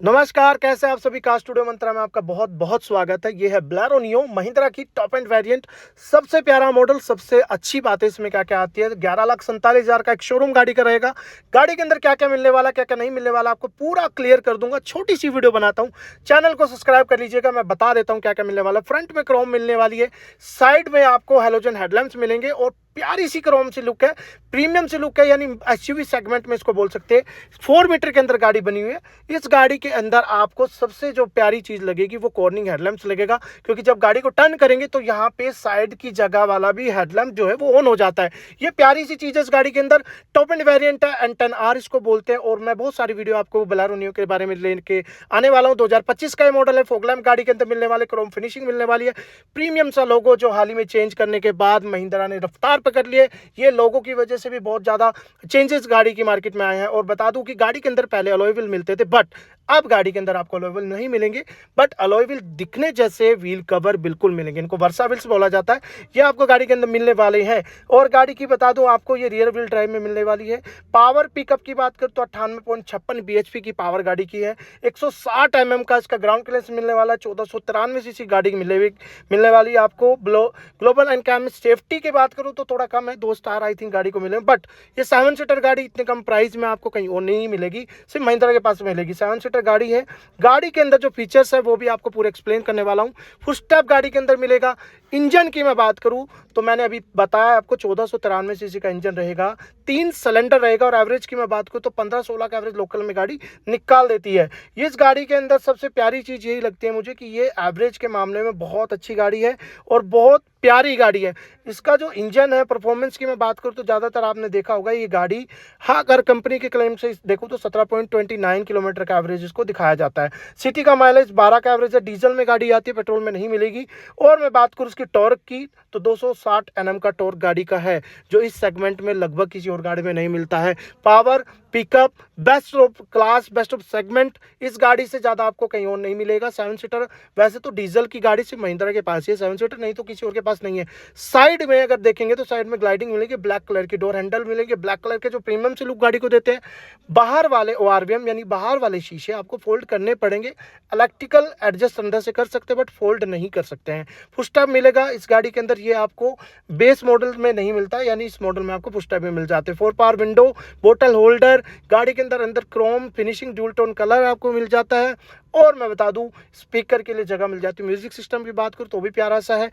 नमस्कार, कैसे आप सभी। कार स्टूडियो मंत्रा में आपका बहुत बहुत स्वागत है। ये है बोलेरो नियो, महिंद्रा की टॉप एंड वेरिएंट, सबसे प्यारा मॉडल। सबसे अच्छी बात है इसमें क्या क्या आती है। 11,47,000 का एक शोरूम गाड़ी का रहेगा। गाड़ी के अंदर क्या क्या मिलने वाला, क्या क्या नहीं मिलने वाला, आपको पूरा क्लियर कर दूंगा। छोटी सी वीडियो बनाता हूँ, चैनल को सब्सक्राइब कर लीजिएगा। मैं बता देता हूँ क्या क्या मिलने वाला। फ्रंट में क्रोम मिलने वाली है, साइड में आपको हेलोजन हेडलैम्प्स मिलेंगे और प्यारी सी क्रोम सी लुक है, प्रीमियम सी लुक है, यानी एसयूवी सेगमेंट में इसको बोल सकते हैं। 4 मीटर के अंदर गाड़ी बनी हुई है। इस गाड़ी के अंदर आपको सबसे जो प्यारी चीज लगेगी वो कॉर्निंग हेडलैम्प्स लगेगा, क्योंकि जब गाड़ी को टर्न करेंगे तो यहाँ पे साइड की जगह वाला भी हेडलैम्प जो है वो ऑन हो जाता है। ये प्यारी सी चीज है इस गाड़ी के अंदर। टॉप एंड वेरिएंट है, N10R इसको बोलते हैं। और मैं बहुत सारी वीडियो आपको बोलेरो नियो के बारे में लेके आने वाला हूँ। 2025 का ये मॉडल है। फॉग लैम्प गाड़ी के अंदर मिलने वाले, क्रोम फिनिशिंग मिलने वाली है, प्रीमियम सा लोगो जो हाल ही में चेंज करने के बाद महिंद्रा ने रफ्तार पकड़ लिए। ये लोगो की वजह से भी बहुत ज्यादा चेंजेस गाड़ी की मार्केट में आए हैं। और बता दूं कि गाड़ी के अंदर पहले अलॉय व्हील मिलते थे, बट अब गाड़ी के अंदर आपको अलॉय व्हील नहीं मिलेंगे, बट अलॉय व्हील दिखने जैसे व्हील कवर बिल्कुल मिलेंगे। इनको वर्सा व्हील्स बोला जाता है। ये आपको गाड़ी के अंदर मिलने वाले हैं। और गाड़ी की बता दूं आपको, ये रियर व्हील ड्राइव में मिलने वाली है। पावर पिकअप की बात करें तो 98.56 bhp की पावर गाड़ी की है। 160 mm का इसका ग्राउंड क्लियरेंस मिलने वाला है। 1493 सीसी गाड़ी मिलने वाली है आपको। ग्लोबल एनकैम सेफ्टी की बात करूं तो थोड़ा कम है, 2 स्टार आई थिंक गाड़ी को मिले, बट ये 7 सीटर गाड़ी इतने कम प्राइस में आपको कहीं और नहीं मिलेगी, सिर्फ महिंद्रा के पास मिलेगी। 7 सीटर गाड़ी है। गाड़ी के अंदर जो फीचर्स है वो भी आपको पूरे एक्सप्लेन करने वाला हूँ। फुल स्टॉप गाड़ी के अंदर मिलेगा। इंजन की मैं बात करूं तो मैंने अभी बताया आपको 1493 सीसी का इंजन रहेगा, 3 सिलेंडर रहेगा। और एवरेज की मैं बात करूं तो 15-16 का एवरेज लोकल में गाड़ी निकाल देती है। इस गाड़ी के अंदर सबसे प्यारी चीज यही लगती है मुझे कि ये एवरेज के मामले में बहुत अच्छी गाड़ी है और बहुत प्यारी गाड़ी है। इसका जो इंजन है, परफॉर्मेंस की मैं बात करूं तो ज्यादातर आपने देखा होगा ये गाड़ी, हाँ, अगर कंपनी के क्लेम से देखो तो 17.29 किलोमीटर का एवरेज इसको दिखाया जाता है। सिटी का माइलेज 12 का एवरेज है। डीजल में गाड़ी आती है, पेट्रोल में नहीं मिलेगी। और मैं बात करूं इसकी टॉर्क की तो 260 Nm का टॉर्क गाड़ी का है, जो इस सेगमेंट में लगभग किसी और गाड़ी में नहीं मिलता है। Power pickup best of class, best of segment, इस गाड़ी से ज्यादा आपको कहीं और नहीं मिलेगा। 7 सीटर वैसे तो डीजल की गाड़ी सिर्फ महिंद्रा के पास ही है, 7 सीटर, नहीं तो किसी और के पास नहीं है। साइड में अगर देखेंगे तो साइड में ग्लाइडिंग मिलेगी, ब्लैक कलर की डोर हैंडल मिलेंगे, ब्लैक कलर के जो प्रीमियम से लुक गाड़ी को देते हैं। बाहर वाले ORVM यानी बाहर वाले शीशे आपको फोल्ड करने पड़ेंगे। इलेक्ट्रिकल एडजस्ट अंदर से कर सकते हैं, बट फोल्ड नहीं कर सकते हैं। फुल स्टॉप मिलेगा इस गाड़ी के अंदर, ये आपको बेस मॉडल में नहीं मिलता, यानी इस मॉडल में आपको फुल स्टॉप में मिल जाते हैं। 4 पावर विंडो, बोतल होल्डर, गाड़ी के अंदर Chrome finishing, dual tone colour आपको मिल जाता है। और मैं बता दूं स्पीकर के लिए जगह मिल जाती है। म्यूजिक सिस्टम की बात करूं तो भी प्यारा सा है।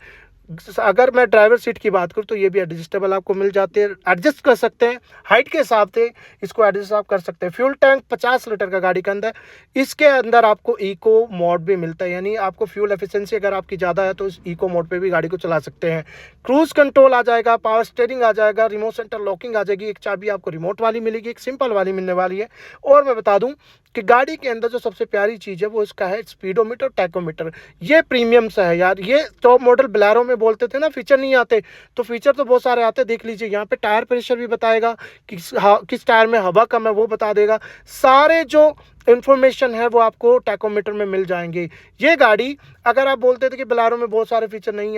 अगर मैं ड्राइवर सीट की बात करूं तो ये भी एडजस्टेबल आपको मिल जाते हैं, एडजस्ट कर सकते हैं हाइट के हिसाब से, इसको एडजस्ट आप कर सकते हैं। फ्यूल टैंक 50 लीटर का गाड़ी के अंदर। इसके अंदर आपको इको मोड भी मिलता है, यानी आपको फ्यूल एफिशिएंसी अगर आपकी ज़्यादा है तो इस इको मोड पे भी गाड़ी को चला सकते हैं। क्रूज कंट्रोल आ जाएगा, पावर स्टीयरिंग आ जाएगा, रिमोट सेंटर लॉकिंग आ जाएगी। एक चाबी आपको रिमोट वाली मिलेगी, एक सिंपल वाली मिलने वाली है। और मैं बता दूं कि गाड़ी के अंदर जो सबसे प्यारी चीज़ है वो इसका है स्पीडोमीटर, टैकोमीटर। ये प्रीमियम सा है यार। ये टॉप मॉडल बोलेरो में बोलते थे ना फीचर नहीं आते, तो फीचर तो बहुत सारे आते। देख लीजिए यहाँ पे टायर प्रेशर भी बताएगा, किस टायर में हवा कम है वो बता देगा। सारे जो इंफॉर्मेशन है वो आपको टैकोमीटर में मिल जाएंगे। ये गाड़ी, अगर आप बोलते थे कि बोलेरो में बहुत सारे फीचर नहीं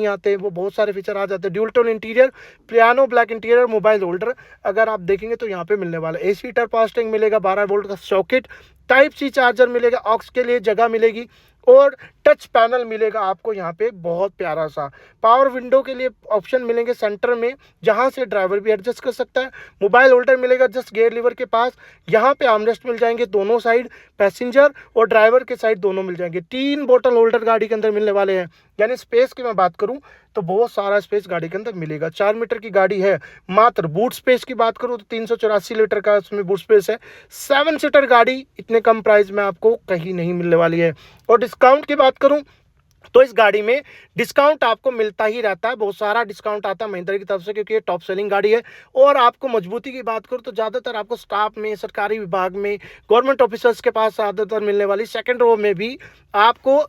आते, वो बहुत सारे फीचर आ जाते हैं। Dual tone interior, piano black interior, mobile holder अगर आप देखेंगे तो यहाँ पे मिलने वाला है। AC हीटर, पावर स्टीयरिंग मिलेगा, 12 वोल्ट का सॉकेट, टाइप C चार्जर मिलेगा, ऑक्स के लिए जगह मिलेगी और टच पैनल मिलेगा आपको यहाँ पे बहुत प्यारा सा। पावर विंडो के लिए ऑप्शन मिलेंगे सेंटर में, जहाँ से ड्राइवर भी एडजस्ट कर सकता है। मोबाइल होल्डर मिलेगा जस्ट गियर लीवर के पास। यहाँ पे आर्मरेस्ट मिल जाएंगे दोनों साइड, पैसेंजर और ड्राइवर के साइड दोनों मिल जाएंगे। 3 बोतल होल्डर गाड़ी के अंदर मिलने वाले हैं। यानी स्पेस की मैं बात करूं तो बहुत सारा स्पेस गाड़ी के अंदर मिलेगा। 4 मीटर की गाड़ी है मात्र। बूट स्पेस की बात करूं तो 384 लीटर का इसमें बूट स्पेस है। 7 सीटर गाड़ी इतने कम प्राइस में आपको कहीं नहीं मिलने वाली है। और डिस्काउंट की बात करूं तो इस गाड़ी में डिस्काउंट आपको मिलता ही रहता है, बहुत सारा डिस्काउंट आता है महिंद्रा की तरफ से, क्योंकि ये टॉप सेलिंग गाड़ी है। और आपको मजबूती की बात करूं तो ज़्यादातर आपको स्टाफ में, सरकारी विभाग में, गवर्नमेंट ऑफिसर्स के पास ज़्यादातर मिलने वाली। सेकंड रो में भी आपको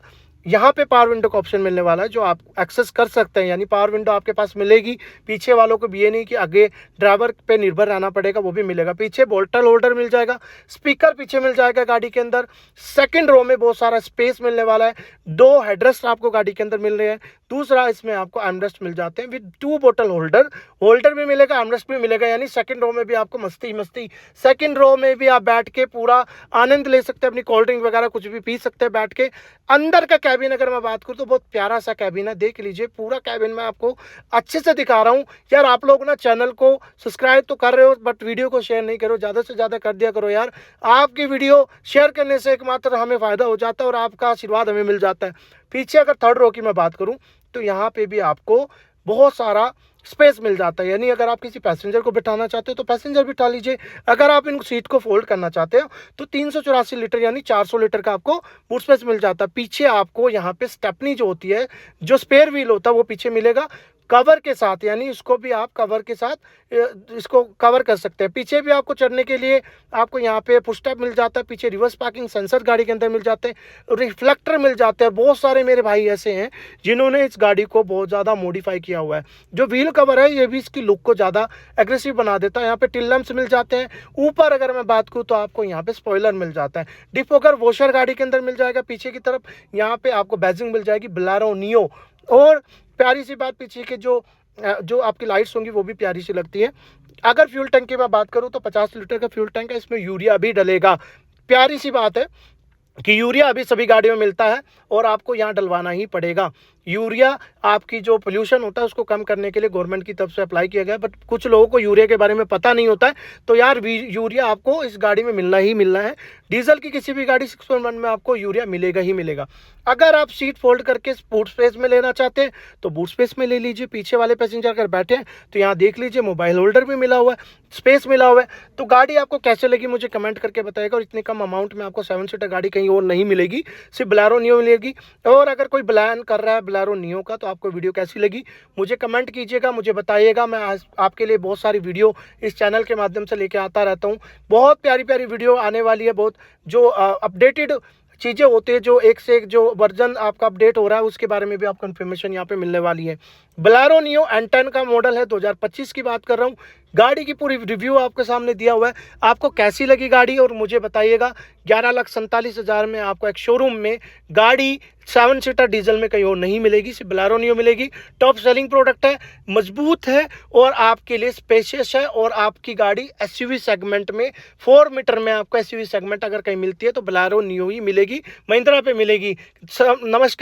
यहाँ पे पावर विंडो का ऑप्शन मिलने वाला है जो आप एक्सेस कर सकते हैं, यानी पावर विंडो आपके पास मिलेगी। पीछे वालों को भी ये नहीं कि आगे ड्राइवर पे निर्भर रहना पड़ेगा, वो भी मिलेगा। पीछे बोतल होल्डर मिल जाएगा, स्पीकर पीछे मिल जाएगा गाड़ी के अंदर। सेकंड रो में बहुत सारा स्पेस मिलने वाला है। 2 हेडरेस्ट आपको गाड़ी के अंदर मिल रहे हैं। दूसरा, इसमें आपको आर्मरेस्ट मिल जाते हैं विद 2 बोतल होल्डर भी मिलेगा, आर्मरेस्ट भी मिलेगा, यानी सेकंड रो में भी आपको मस्ती सेकंड रो में भी आप बैठ के पूरा आनंद ले सकते हैं, अपनी कोल्ड ड्रिंक वगैरह कुछ भी पी सकते हैं बैठ के। अंदर का कैबिन अगर मैं बात करूं तो बहुत प्यारा सा कैबिन है, देख लीजिए पूरा कैबिन मैं आपको अच्छे से दिखा रहा हूं। यार आप लोग ना चैनल को सब्सक्राइब तो कर रहे हो बट वीडियो को शेयर नहीं करो, ज़्यादा से ज़्यादा कर दिया करो यार। आपकी वीडियो शेयर करने से एकमात्र हमें फ़ायदा हो जाता है और आपका आशीर्वाद हमें मिल जाता है। पीछे अगर थर्ड रो की मैं बात करूं तो यहाँ पे भी आपको बहुत सारा स्पेस मिल जाता है, यानी अगर आप किसी पैसेंजर को बिठाना चाहते हो तो पैसेंजर बिठा लीजिए। अगर आप इन सीट को फोल्ड करना चाहते हो तो 384 लीटर यानी 400 लीटर का आपको बूट स्पेस मिल जाता है। पीछे आपको यहाँ पे स्टेपनी जो होती है, जो स्पेयर व्हील होता है वो पीछे मिलेगा कवर के साथ, यानी इसको भी आप कवर के साथ इसको कवर कर सकते हैं। पीछे भी आपको चढ़ने के लिए आपको यहाँ पे पुश स्टेप मिल जाता है। पीछे रिवर्स पार्किंग सेंसर गाड़ी के अंदर मिल जाते हैं, रिफ्लेक्टर मिल जाते हैं। बहुत सारे मेरे भाई ऐसे हैं जिन्होंने इस गाड़ी को बहुत ज़्यादा मॉडिफाई किया हुआ है। जो व्हील कवर है ये भी इसकी लुक को ज़्यादा एग्रेसिव बना देता है। यहाँ पे टिल लैंप्स मिल जाते हैं। ऊपर अगर मैं बात करूँ तो आपको यहाँ पे स्पॉइलर मिल जाता है। डिफोगर वॉशर गाड़ी के अंदर मिल जाएगा। पीछे की तरफ यहाँ पे आपको बैजिंग मिल जाएगी बोलेरो नियो। और प्यारी सी बात, पीछे के जो आपकी लाइट्स होंगी वो भी प्यारी सी लगती है। अगर फ्यूल टैंक की मैं बात करूं तो 50 लीटर का फ्यूल टैंक है, इसमें यूरिया भी डलेगा। प्यारी सी बात है कि यूरिया अभी सभी गाड़ियों में मिलता है और आपको यहाँ डलवाना ही पड़ेगा। यूरिया आपकी जो पोल्यूशन होता है उसको कम करने के लिए गवर्नमेंट की तरफ से अप्लाई किया गया है, बट कुछ लोगों को यूरिया के बारे में पता नहीं होता है, तो यार यूरिया आपको इस गाड़ी में मिलना ही मिलना है। डीजल की किसी भी गाड़ी 6.1 में आपको यूरिया मिलेगा ही मिलेगा। अगर आप सीट फोल्ड करके बूट स्पेस में लेना चाहते हैं तो बूट स्पेस में ले लीजिए। पीछे वाले पैसेंजर अगर बैठे हैं तो यहाँ देख लीजिए मोबाइल होल्डर भी मिला हुआ है, स्पेस मिला हुआ है। तो गाड़ी आपको कैसे लगी मुझे कमेंट करके बताएगा। और इतने कम अमाउंट में आपको 7 सीटर गाड़ी कहीं और नहीं मिलेगी, सिर्फ बोलेरो नियो मिलेगी। और अगर कोई प्लान कर रहा है बोलेरो नियो का तो आपको वीडियो कैसी लगी मुझे कमेंट कीजिएगा, मुझे बताइएगा। मैं आज आपके लिए बहुत सारी वीडियो इस चैनल के माध्यम से लेके आता रहता हूँ। बहुत प्यारी प्यारी वीडियो आने वाली है, बहुत जो अपडेटेड चीज़ें होती है, जो एक से एक जो वर्जन आपका अपडेट हो रहा है उसके बारे में भी आपको इन्फॉर्मेशन यहाँ पे मिलने वाली है। बोलेरो नियो N10 का मॉडल है, 2025 की बात कर रहा हूँ। गाड़ी की पूरी रिव्यू आपके सामने दिया हुआ है, आपको कैसी लगी गाड़ी और मुझे बताइएगा। 11,47,000 में आपको एक शोरूम में गाड़ी 7 सीटर डीजल में कहीं और नहीं मिलेगी, सिर्फ बोलेरो नियो मिलेगी। टॉप सेलिंग प्रोडक्ट है, मजबूत है और आपके लिए स्पेशियस है। और आपकी गाड़ी एसयूवी सेगमेंट में 4 मीटर में आपको एसयूवी सेगमेंट अगर कहीं मिलती है तो बोलेरो नियो ही मिलेगी, महिंद्रा पे मिलेगी। नमस्कार।